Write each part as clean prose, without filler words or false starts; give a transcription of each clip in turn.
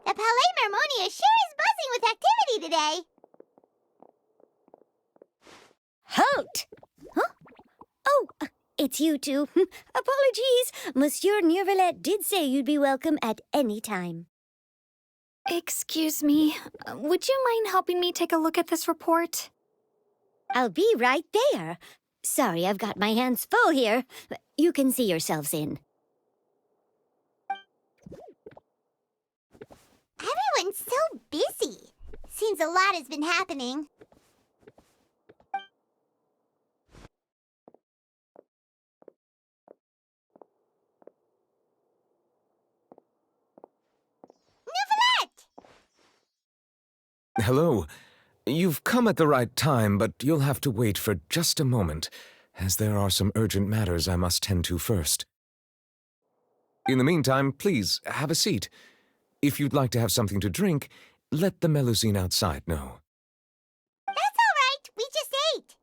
The Palais Mermonia sure is buzzing with activity today. Halt! Huh? Oh, it's you two. Apologies. Monsieur Neuvillette did say you'd be welcome at any time. Excuse me, would you mind helping me take a look at this report? I'll be right there. Sorry, I've got my hands full here. You can see yourselves in. Everyone's so busy. Seems a lot has been happening. Neuvillette! Hello. You've come at the right time, but you'll have to wait for just a moment, as there are some urgent matters I must tend to first. In the meantime, please, have a seat. If you'd like to have something to drink, let the Melusine outside know. That's all right. We just ate.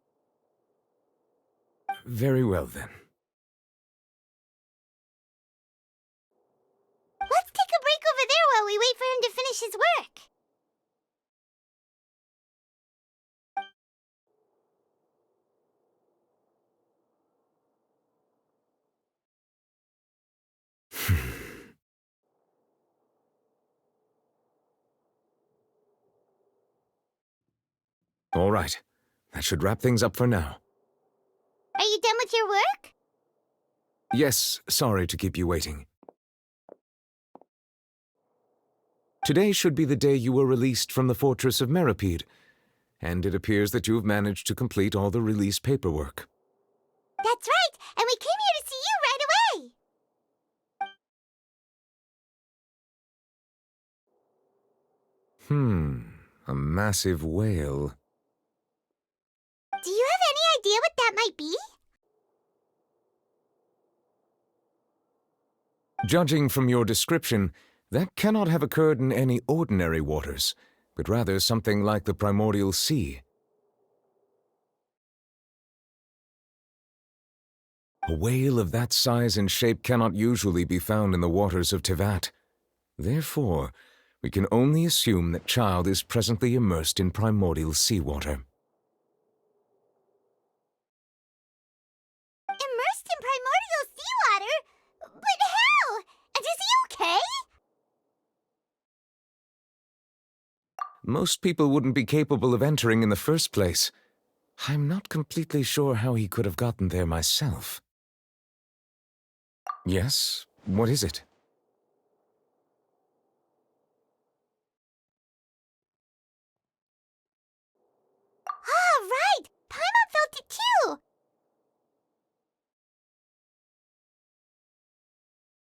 Very well, then. Let's take a break over there while we wait for him to finish his work. All right. That should wrap things up for now. Are you done with your work? Yes, sorry to keep you waiting. Today should be the day you were released from the fortress of Mermopede, and it appears that you've managed to complete all the release paperwork. That's right, and we came here to see you right away. A massive whale. Do you have any idea what that might be? Judging from your description, that cannot have occurred in any ordinary waters, but rather something like the primordial sea. A whale of that size and shape cannot usually be found in the waters of Teyvat. Therefore, we can only assume that Child is presently immersed in primordial seawater. Immersed in primordial seawater? But how? And is he okay? Most people wouldn't be capable of entering in the first place. I'm not completely sure how he could have gotten there myself. Yes, what is it? Ah, right! Paimon felt it too!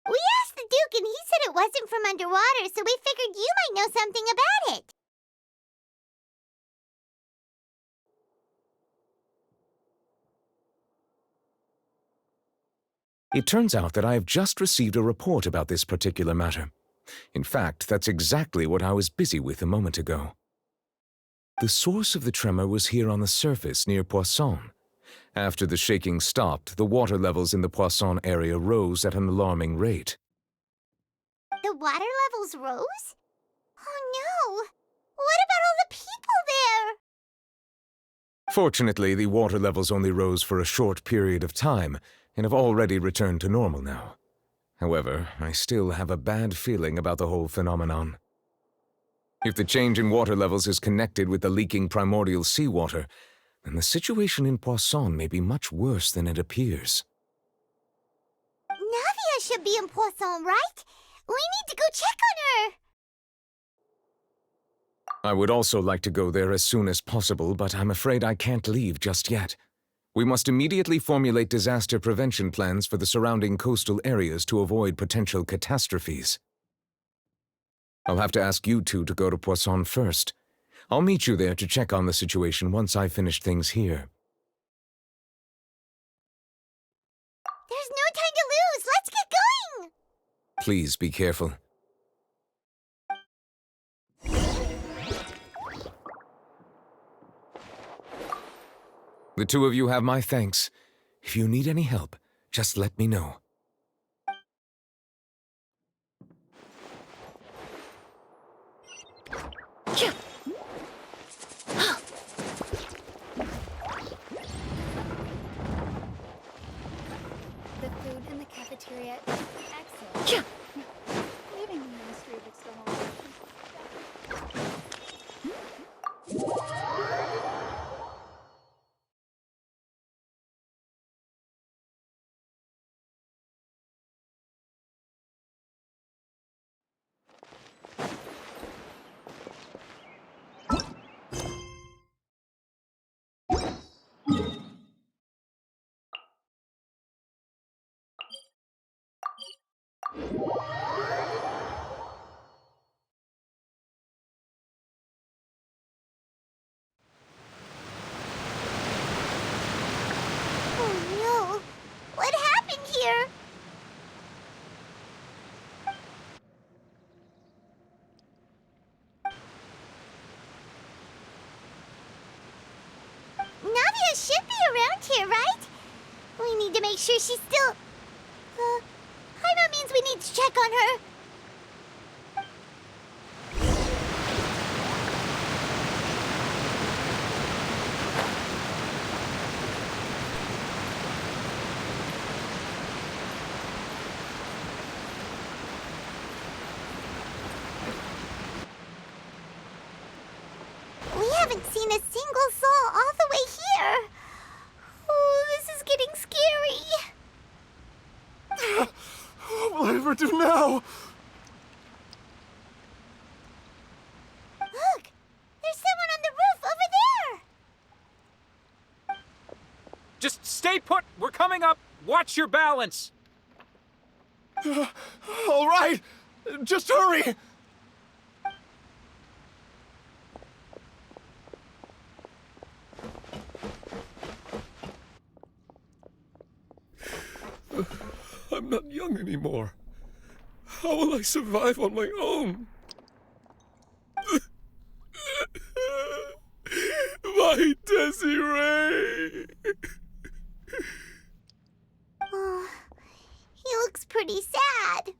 We asked the Duke and he said it wasn't from underwater, so we figured you might know something about it. It turns out that I have just received a report about this particular matter. In fact, that's exactly what I was busy with a moment ago. The source of the tremor was here on the surface near Pуасsoне. After the shaking stopped, the water levels in the Pуасsoне area rose at an alarming rate. The water levels rose? Oh no! What about all the people there? Fortunately, the water levels only rose for a short period of time and have already returned to normal now. However, I still have a bad feeling about the whole phenomenon. If the change in water levels is connected with the leaking primordial seawater, then the situation in Pуасsoне may be much worse than it appears. Navia should be in Pуасsoне, right? We need to go check on her! I would also like to go there as soon as possible, but I'm afraid I can't leave just yet. We must immediately formulate disaster prevention plans for the surrounding coastal areas to avoid potential catastrophes. I'll have to ask you two to go to Pуассон first. I'll meet you there to check on the situation once I've finished things here. There's no time to lose! Let's get going! Please be careful. The two of you have my thanks. If you need any help, just let me know. The food in the cafeteria is excellent. Leaving the Ministry of External Relations. Oh no! What happened here? Navia should be around here, right? We need to make sure she's still... Paimon means we need to check on her. We haven't seen a single soul all the way here. Oh, this is getting scary. What will I ever do now? Look! There's someone on the roof over there! Just stay put. We're coming up. Watch your balance. All right, just hurry. I'm not young anymore. How will I survive on my own? My Desiree! Oh, he looks pretty sad.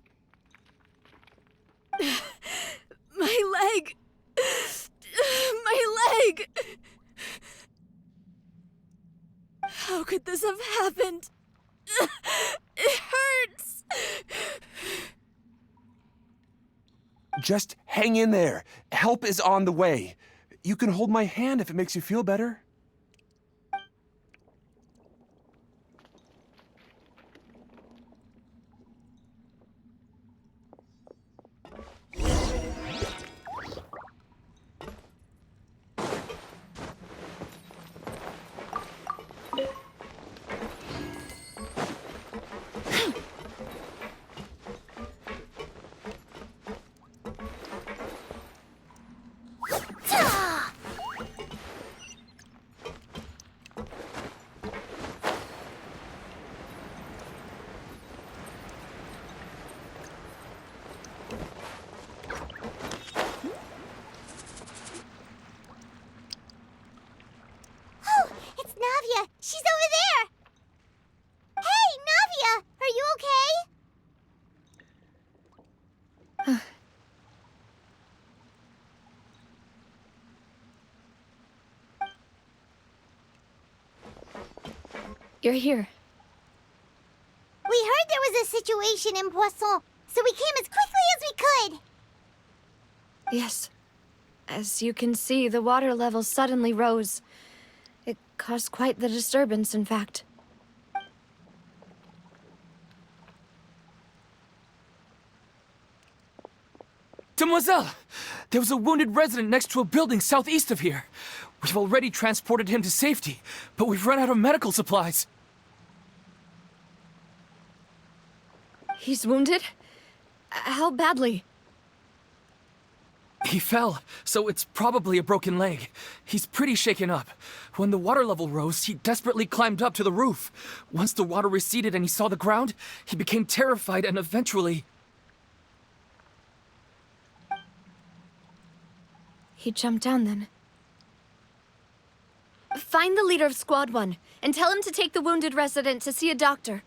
My leg! My leg! How could this have happened? It hurts! Just hang in there. Help is on the way. You can hold my hand if it makes you feel better. Oh, it's Navia. She's over there. Hey, Navia, are you okay? You're here. We heard there was a situation in Pуассон, so we came as quickly as we could. Yes. As you can see, the water level suddenly rose. It caused quite the disturbance, in fact. Demoiselle! There was a wounded resident next to a building southeast of here. We've already transported him to safety, but we've run out of medical supplies. He's wounded? How badly? He fell, so it's probably a broken leg. He's pretty shaken up. When the water level rose, he desperately climbed up to the roof. Once the water receded and he saw the ground, he became terrified and eventually... He jumped down then. Find the leader of Squad 1 and tell him to take the wounded resident to see a doctor.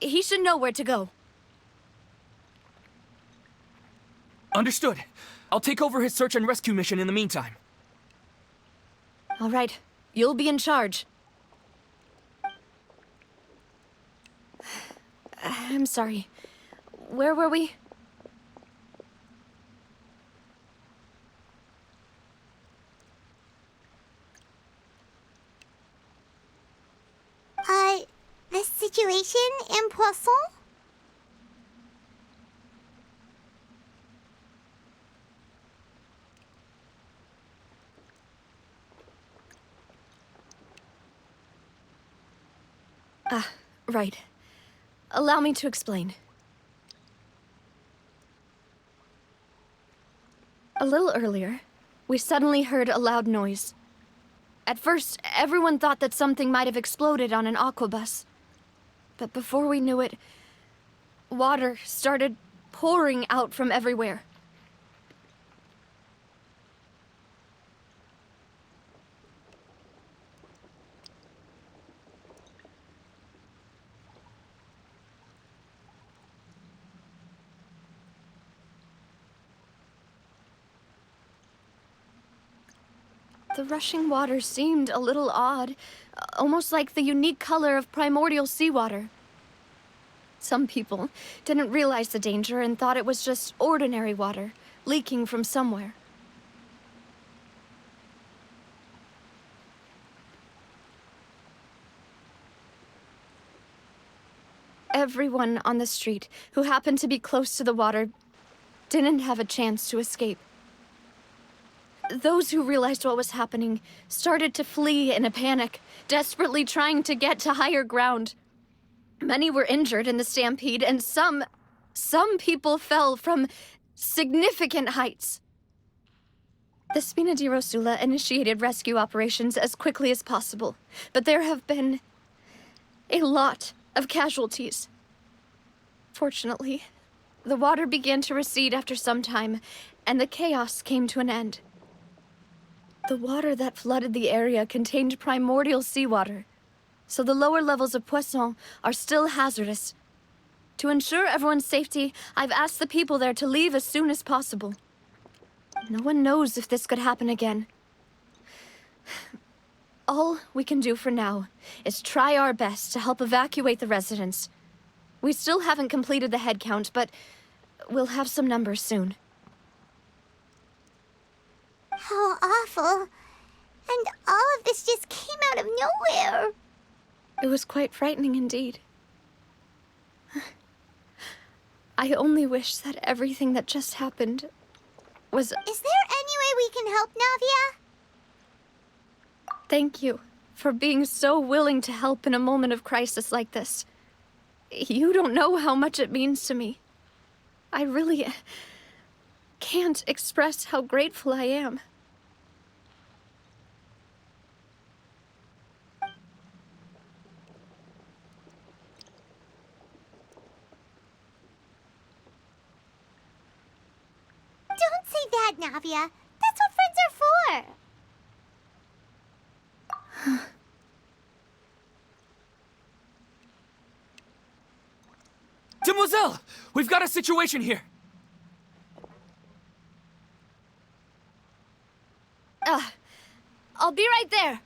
He should know where to go. Understood. I'll take over his search and rescue mission in the meantime. All right. You'll be in charge. I'm sorry. Where were we? The situation in Pуассон? Right. Allow me to explain. A little earlier, we suddenly heard a loud noise. At first, everyone thought that something might have exploded on an aquabus. But before we knew it, water started pouring out from everywhere. The rushing water seemed a little odd, almost like the unique color of primordial seawater. Some people didn't realize the danger and thought it was just ordinary water, leaking from somewhere. Everyone on the street who happened to be close to the water didn't have a chance to escape. Those who realized what was happening started to flee in a panic, desperately trying to get to higher ground. Many were injured in the stampede, and some people fell from significant heights. The Spina di Rosula initiated rescue operations as quickly as possible, but there have been a lot of casualties. Fortunately, the water began to recede after some time, and the chaos came to an end. The water that flooded the area contained primordial seawater, so the lower levels of Pуассон are still hazardous. To ensure everyone's safety, I've asked the people there to leave as soon as possible. No one knows if this could happen again. All we can do for now is try our best to help evacuate the residents. We still haven't completed the head count, but we'll have some numbers soon. How awful. And all of this just came out of nowhere. It was quite frightening indeed. I only wish that everything that just happened was... Is there any way we can help, Navia? Thank you for being so willing to help in a moment of crisis like this. You don't know how much it means to me. I really can't express how grateful I am. Don't say that, Navia. That's what friends are for. Demoiselle! We've got a situation here! I'll be right there.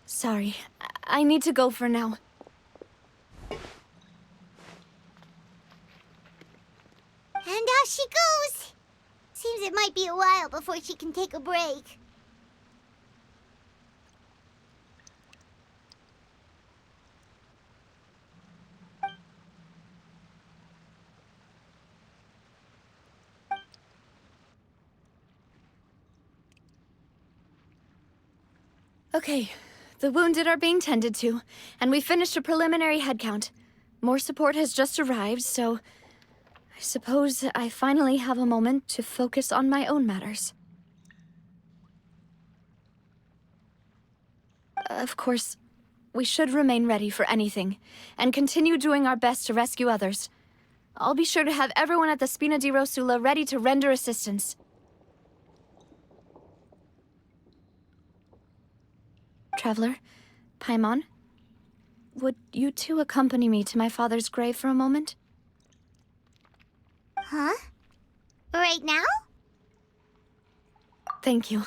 Sorry, I need to go for now. And out she goes. Seems it might be a while before she can take a break. Okay, the wounded are being tended to, and we finished a preliminary head count. More support has just arrived, so I suppose I finally have a moment to focus on my own matters. Of course, we should remain ready for anything, and continue doing our best to rescue others. I'll be sure to have everyone at the Spina di Rosula ready to render assistance. Traveler, Paimon, would you two accompany me to my father's grave for a moment? Huh? Right now? Thank you.